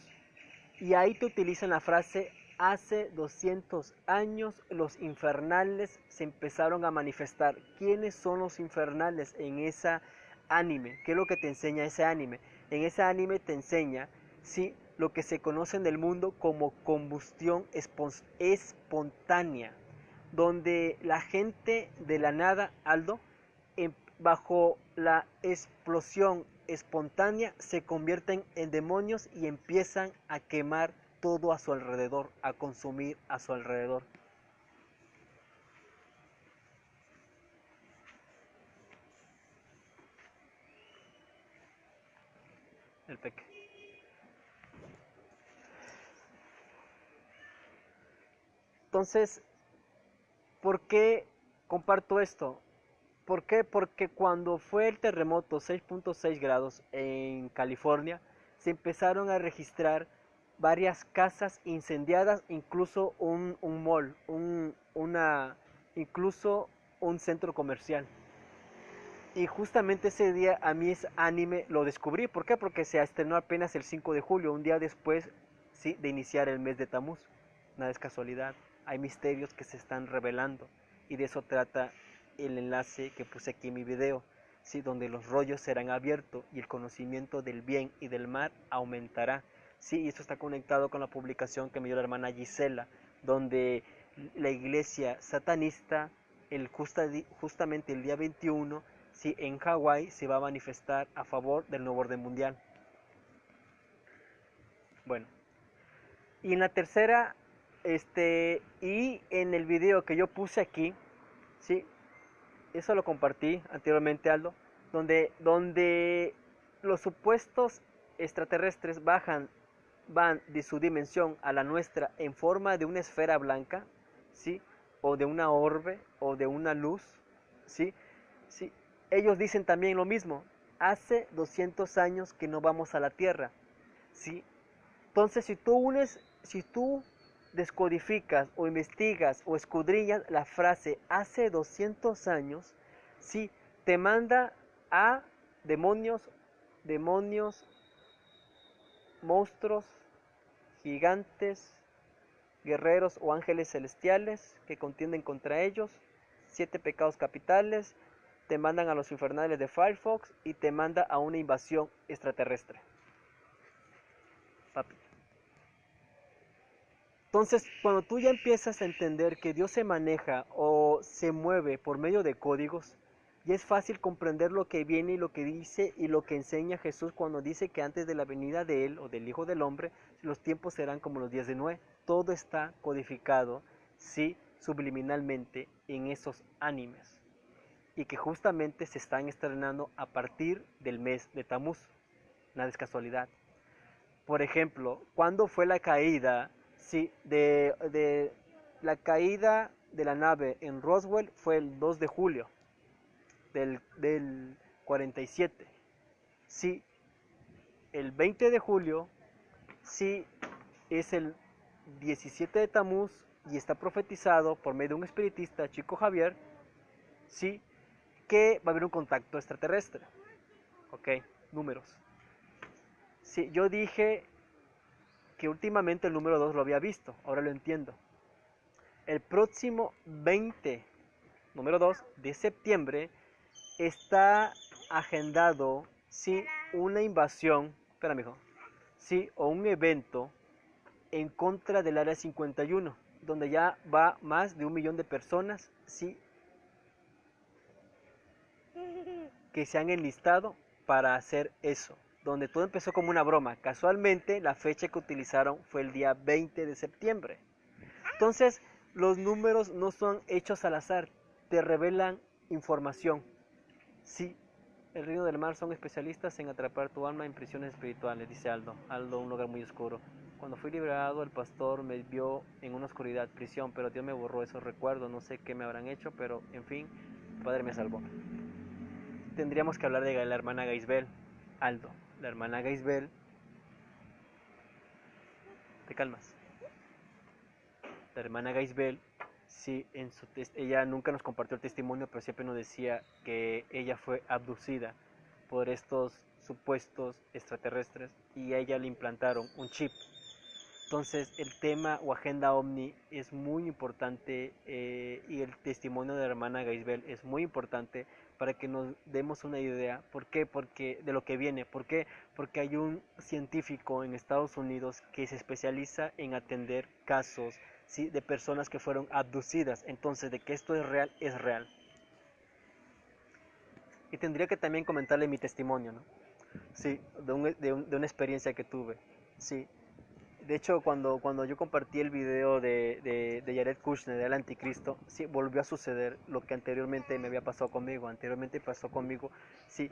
Y ahí te utilizan la frase, hace 200 años los infernales se empezaron a manifestar. ¿Quiénes son los infernales en esa anime? ¿Qué es lo que te enseña ese anime? En ese anime te enseña, sí, lo que se conoce en el mundo como combustión espontánea, donde la gente de la nada, Aldo, bajo la explosión espontánea se convierten en demonios y empiezan a quemar todo a su alrededor, a consumir a su alrededor. El peque. Entonces, ¿por qué comparto esto? ¿Por qué? Porque cuando fue el terremoto 6.6 grados en California, se empezaron a registrar varias casas incendiadas, incluso un mall, incluso un centro comercial. Y justamente ese día a mí ese anime lo descubrí. ¿Por qué? Porque se estrenó apenas el 5 de julio, un día después, ¿sí?, de iniciar el mes de Tamuz. Nada es casualidad, hay misterios que se están revelando. Y de eso trata el enlace que puse aquí en mi video, ¿sí?, donde los rollos serán abiertos y el conocimiento del bien y del mal aumentará. Sí, y esto está conectado con la publicación que me dio la hermana Gisela, donde la iglesia satanista, justamente el día 21, sí, en Hawái se va a manifestar a favor del nuevo orden mundial. Bueno, y en la tercera, y en el video que yo puse aquí, sí, eso lo compartí anteriormente, Aldo, donde los supuestos extraterrestres van de su dimensión a la nuestra en forma de una esfera blanca, ¿sí?, o de una orbe, o de una luz, ¿sí? ¿Sí? Ellos dicen también lo mismo, hace 200 años que no vamos a la Tierra, ¿sí? Entonces, si tú descodificas o investigas o escudriñas la frase hace 200 años, sí, te manda a demonios, monstruos, gigantes, guerreros o ángeles celestiales que contienden contra ellos, 7 pecados capitales, te mandan a los infernales de Firefox y te manda a una invasión extraterrestre. Papi. Entonces, cuando tú ya empiezas a entender que Dios se maneja o se mueve por medio de códigos, ya es fácil comprender lo que viene y lo que dice y lo que enseña Jesús cuando dice que antes de la venida de Él o del Hijo del Hombre, los tiempos serán como los días de Noé. Todo está codificado, sí, subliminalmente en esos animes y que justamente se están estrenando a partir del mes de Tamuz. Nada es casualidad. Por ejemplo, ¿cuándo fue la caída? Sí, de la caída de la nave en Roswell fue el 2 de julio del 47. Sí, el 20 de julio, sí, es el 17 de Tamuz y está profetizado por medio de un espiritista, Chico Javier, sí, que va a haber un contacto extraterrestre. Ok, números. Sí, yo dije que últimamente el número 2 lo había visto, ahora lo entiendo. El próximo 20, número 2 de septiembre, está agendado, sí, una invasión, espera, mijo, sí, o un evento en contra del área 51, donde ya va más de 1 millón de personas, sí, que se han enlistado para hacer eso, donde todo empezó como una broma. Casualmente, la fecha que utilizaron fue el día 20 de septiembre. Entonces, los números no son hechos al azar, te revelan información. Sí, el Reino del Mar son especialistas en atrapar tu alma en prisiones espirituales, dice Aldo. Aldo, un lugar muy oscuro. Cuando fui liberado, el pastor me vio en una oscuridad, prisión, pero Dios me borró esos recuerdos. No sé qué me habrán hecho, pero en fin, el Padre me salvó. Tendríamos que hablar de la hermana Gaisbel. Aldo, la hermana Gaisbel. ¿Te calmas? La hermana Gaisbel, sí, ella nunca nos compartió el testimonio, pero siempre nos decía que ella fue abducida por estos supuestos extraterrestres y a ella le implantaron un chip. Entonces el tema o agenda OVNI es muy importante y el testimonio de la hermana Gaisbel es muy importante para que nos demos una idea. ¿Por qué? Porque de lo que viene. ¿Por qué? Porque hay un científico en Estados Unidos que se especializa en atender casos, ¿sí?, de personas que fueron abducidas. Entonces, de que esto es real, es real. Y tendría que también comentarle mi testimonio, ¿no? Sí, de una experiencia que tuve. Sí. De hecho, cuando yo compartí el video de Jared Kushner, del anticristo, sí, volvió a suceder lo que anteriormente me había pasado conmigo. Anteriormente pasó conmigo, sí,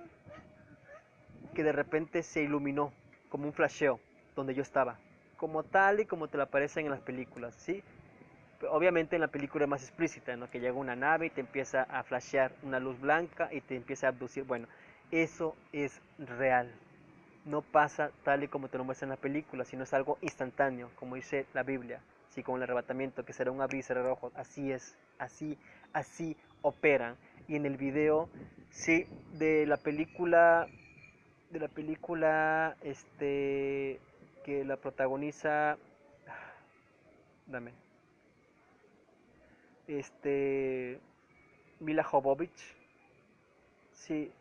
que de repente se iluminó como un flasheo donde yo estaba. Como tal y como te lo aparecen en las películas, ¿sí? Obviamente en la película es más explícita, ¿no? Que llega una nave y te empieza a flashear una luz blanca y te empieza a abducir. Bueno, eso es real. No pasa tal y como te lo muestra en la película, sino es algo instantáneo, como dice la Biblia, sí, como el arrebatamiento, que será un abrir y cerrar ojos. Así es, así operan. Y en el video, sí, que la protagoniza, dame, Mila Jovovich, sí,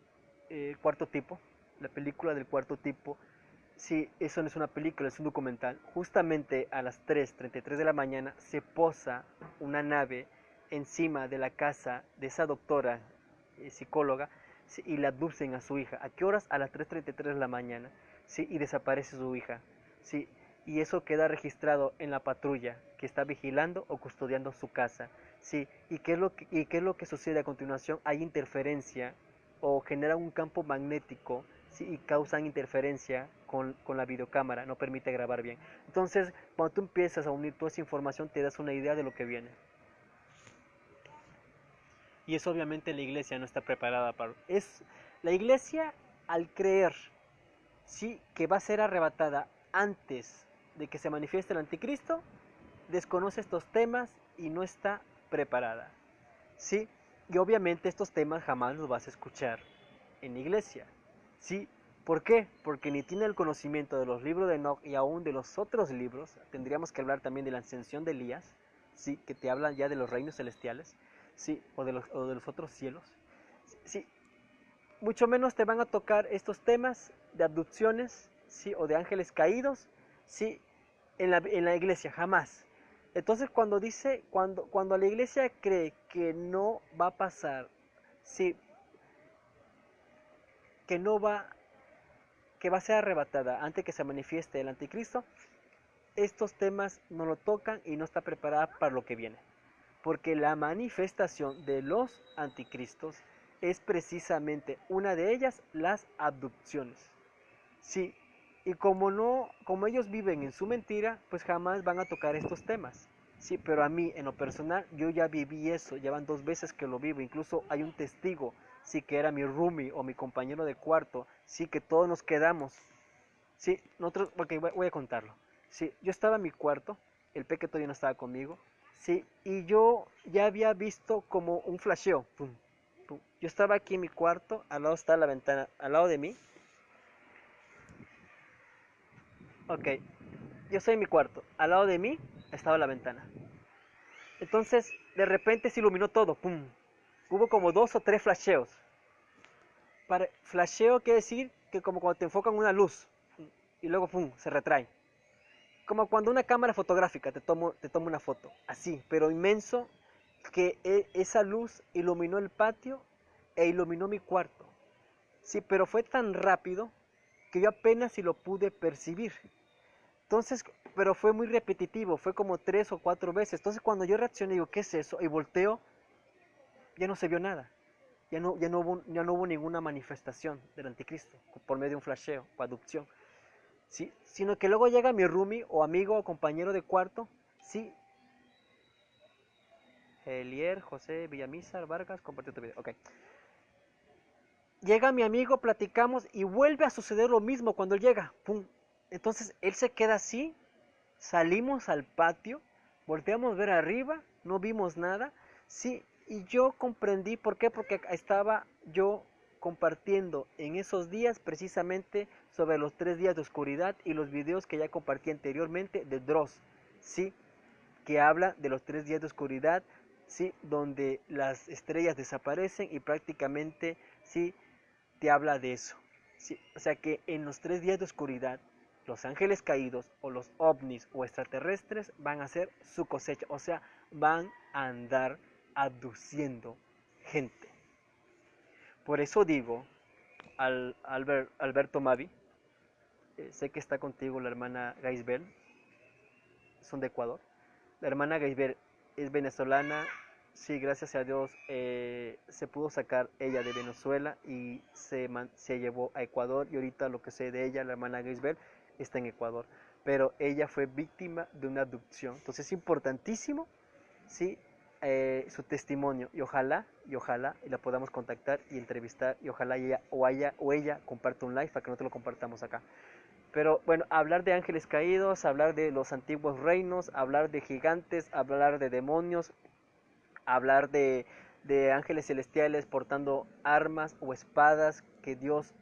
Cuarto Tipo, la película del Cuarto Tipo. Sí, eso no es una película, es un documental. Justamente a las 3:33 de la mañana se posa una nave encima de la casa de esa doctora psicóloga, sí, y la abducen a su hija. ¿A qué horas? A las 3:33 de la mañana. Sí, y desaparece su hija. Sí, y eso queda registrado en la patrulla que está vigilando o custodiando su casa. Sí, ¿y qué es lo que sucede a continuación? Hay interferencia o genera un campo magnético, ¿sí?, y causan interferencia con la videocámara, no permite grabar bien. Entonces, cuando tú empiezas a unir toda esa información, te das una idea de lo que viene. Y eso obviamente la iglesia no está preparada para. La iglesia, al creer, sí, que va a ser arrebatada antes de que se manifieste el anticristo, desconoce estos temas y no está preparada. ¿Sí? Y obviamente estos temas jamás los vas a escuchar en la iglesia. ¿Sí? ¿Por qué? Porque ni tiene el conocimiento de los libros de Enoch y aún de los otros libros. Tendríamos que hablar también de la ascensión de Elías, ¿sí? Que te hablan ya de los reinos celestiales, ¿sí? O de los otros cielos. ¿Sí? Mucho menos te van a tocar estos temas de abducciones, ¿sí? O de ángeles caídos, ¿sí? En la iglesia, jamás. Entonces cuando la iglesia cree que no va a pasar, ¿sí? Que no va, que va a ser arrebatada antes que se manifieste el anticristo, estos temas no lo tocan y no está preparada para lo que viene. Porque la manifestación de los anticristos es precisamente una de ellas, las abducciones. Sí, y como ellos viven en su mentira, pues jamás van a tocar estos temas. Sí, pero a mí, en lo personal, yo ya viví eso, ya van 2 veces que lo vivo, incluso hay un testigo, sí, que era mi roomie o mi compañero de cuarto, sí, que todos nos quedamos. Sí, nosotros, porque voy a contarlo. Sí, yo estaba en mi cuarto, el peque todavía no estaba conmigo, sí, y yo ya había visto como un flasheo, pum, pum. Yo estaba aquí en mi cuarto, al lado está la ventana, al lado de mí. Ok, yo estoy en mi cuarto, al lado de mí estaba la ventana. Entonces, de repente se iluminó todo, pum. Hubo como 2 o 3 flasheos. Flasheo quiere decir que como cuando te enfocan una luz y luego pum, se retrae. Como cuando una cámara fotográfica te toma una foto, así, pero inmenso, que esa luz iluminó el patio e iluminó mi cuarto. Sí, pero fue tan rápido que yo apenas si lo pude percibir. Entonces, pero fue muy repetitivo, fue como 3 o 4 veces. Entonces cuando yo reaccioné, digo, ¿qué es eso? Y volteo, ya no se vio nada. Ya no hubo ninguna manifestación del anticristo por medio de un flasheo o adopción. ¿Sí? Sino que luego llega mi roomie o amigo o compañero de cuarto, ¿sí? Elier, José, Villamizar, Vargas, compartió tu video. Ok. Llega mi amigo, platicamos y vuelve a suceder lo mismo cuando él llega. ¡Pum! Entonces él se queda así, salimos al patio, volteamos a ver arriba, no vimos nada. Sí, y yo comprendí por qué, porque estaba yo compartiendo en esos días precisamente sobre los 3 días de oscuridad y los videos que ya compartí anteriormente de Dross, ¿sí? Que habla de los 3 días de oscuridad, ¿sí? Donde las estrellas desaparecen y prácticamente, ¿sí? Te habla de eso. ¿Sí? O sea que en los 3 días de oscuridad, los ángeles caídos o los ovnis o extraterrestres van a hacer su cosecha, o sea, van a andar abduciendo gente. Por eso digo, Alberto Mavi, sé que está contigo la hermana Gaisbel, son de Ecuador. La hermana Gaisbel es venezolana, sí, gracias a Dios se pudo sacar ella de Venezuela y se llevó a Ecuador, y ahorita lo que sé de ella, la hermana Gaisbel, está en Ecuador. Pero ella fue víctima de una abducción. Entonces es importantísimo, sí, su testimonio, y ojalá la podamos contactar y entrevistar, y ojalá ella comparta un live para que nosotros lo compartamos acá. Pero bueno, hablar de ángeles caídos, hablar de los antiguos reinos, hablar de gigantes, hablar de demonios, hablar de ángeles celestiales portando armas o espadas que Dios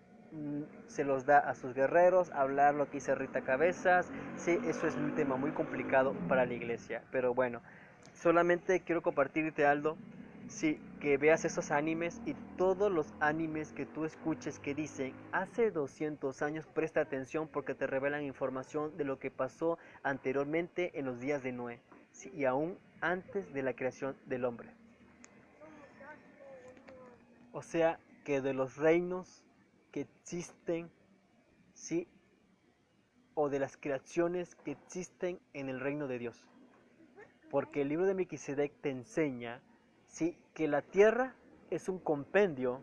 se los da a sus guerreros, hablar lo que dice Rita Cabezas, sí, eso es un tema muy complicado para la iglesia, pero bueno, solamente quiero compartirte, Aldo, sí, que veas esos animes y todos los animes que tú escuches que dicen hace 200 años, presta atención porque te revelan información de lo que pasó anteriormente en los días de Noé, sí, y aún antes de la creación del hombre. O sea, que de los reinos que existen, sí, o de las creaciones que existen en el reino de Dios. Porque el libro de Melquisedec te enseña, sí, que la tierra es un compendio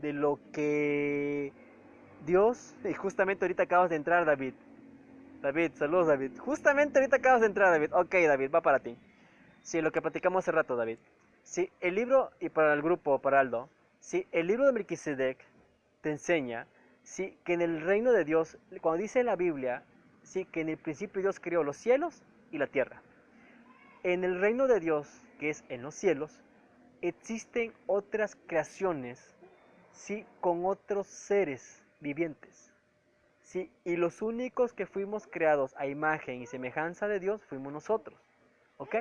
de lo que Dios, y justamente ahorita acabas de entrar, David. David, saludos, David. Justamente ahorita acabas de entrar, David. Ok, David, va para ti. Sí, lo que platicamos hace rato, David. Sí, el libro, y para el grupo, para Aldo, sí, el libro de Melquisedec te enseña, sí, que en el reino de Dios, cuando dice la Biblia, sí, que en el principio Dios creó los cielos y la tierra. En el reino de Dios, que es en los cielos, existen otras creaciones, ¿sí? Con otros seres vivientes, ¿sí? Y los únicos que fuimos creados a imagen y semejanza de Dios fuimos nosotros, ¿ok?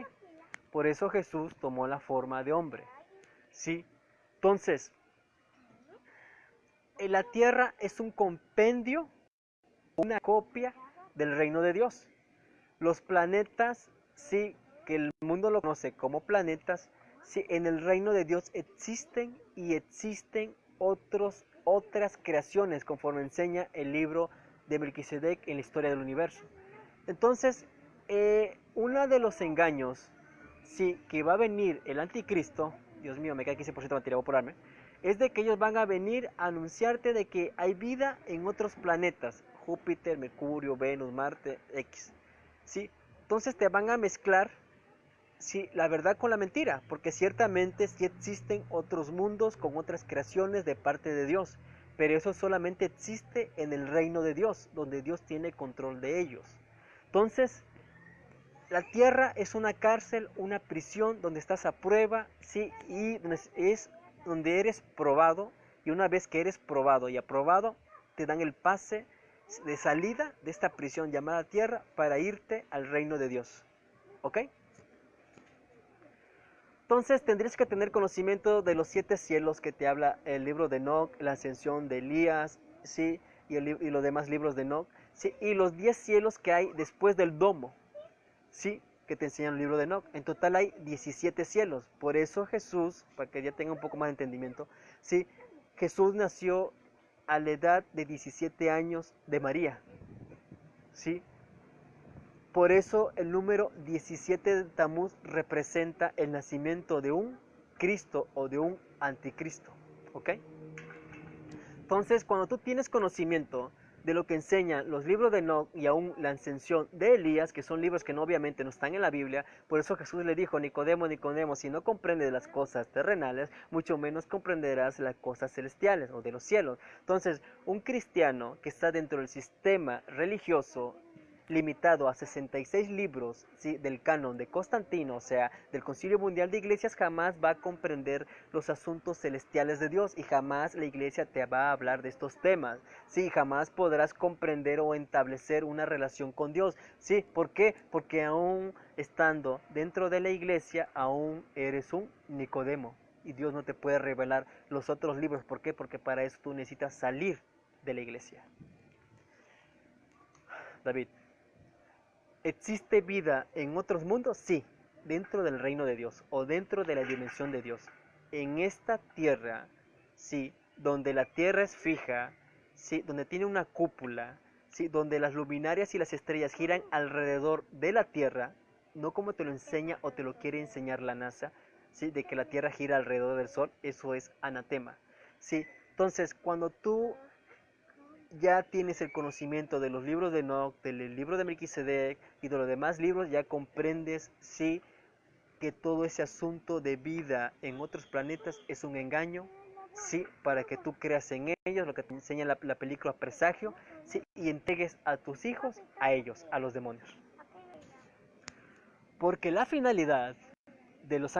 Por eso Jesús tomó la forma de hombre, ¿sí? Entonces, la tierra es un compendio, una copia del reino de Dios. Los planetas, sí, que el mundo lo conoce como planetas, sí, en el reino de Dios existen y existen otras creaciones, conforme enseña el libro de Melquisedec en la historia del universo. Entonces, uno de los engaños, sí, que va a venir el anticristo, Dios mío, me queda 15% de materia, voy a apurarme, es de que ellos van a venir a anunciarte de que hay vida en otros planetas, Júpiter, Mercurio, Venus, Marte, X, ¿sí? Entonces te van a mezclar, sí, la verdad con la mentira, porque ciertamente sí existen otros mundos con otras creaciones de parte de Dios, pero eso solamente existe en el reino de Dios, donde Dios tiene control de ellos. Entonces, la tierra es una cárcel, una prisión donde estás a prueba, sí, y es donde eres probado, y una vez que eres probado y aprobado, te dan el pase de salida de esta prisión llamada tierra para irte al reino de Dios. ¿Ok? Entonces tendrías que tener conocimiento de los 7 cielos que te habla el libro de Enoc, la ascensión de Elías, ¿sí? Y los demás libros de Enoc, ¿sí? Y los 10 cielos que hay después del domo, ¿sí? Que te enseñan el libro de Enoc. En total hay 17 cielos. Por eso Jesús, para que ya tenga un poco más de entendimiento, ¿sí? Jesús nació a la edad de 17 años de María, ¿sí? Por eso el número 17 de Tamuz representa el nacimiento de un Cristo o de un anticristo, ¿ok? Entonces, cuando tú tienes conocimiento de lo que enseñan los libros de Enoc y aún la ascensión de Elías, que son libros que no, obviamente no están en la Biblia, por eso Jesús le dijo, Nicodemo, Nicodemo, si no comprendes las cosas terrenales, mucho menos comprenderás las cosas celestiales o de los cielos. Entonces, un cristiano que está dentro del sistema religioso limitado a 66 libros, ¿sí? Del canon de Constantino, o sea, del Concilio Mundial de Iglesias, jamás va a comprender los asuntos celestiales de Dios y jamás la iglesia te va a hablar de estos temas, ¿sí? Jamás podrás comprender o establecer una relación con Dios, ¿sí? ¿Por qué? Porque aún estando dentro de la iglesia, aún eres un Nicodemo y Dios no te puede revelar los otros libros. ¿Por qué? Porque para eso tú necesitas salir de la iglesia. David, ¿existe vida en otros mundos? Sí, dentro del reino de Dios o dentro de la dimensión de Dios. En esta tierra, sí, donde la tierra es fija, sí, donde tiene una cúpula, sí, donde las luminarias y las estrellas giran alrededor de la tierra, no como te lo enseña o te lo quiere enseñar la NASA, sí, de que la tierra gira alrededor del sol, eso es anatema. Sí, entonces cuando tú ya tienes el conocimiento de los libros de Enoch, del libro de Melquisedec y de los demás libros, ya comprendes, sí, que todo ese asunto de vida en otros planetas es un engaño, sí, para que tú creas en ellos, lo que te enseña la película Presagio, sí, y entregues a tus hijos a ellos, a los demonios. Porque la finalidad de los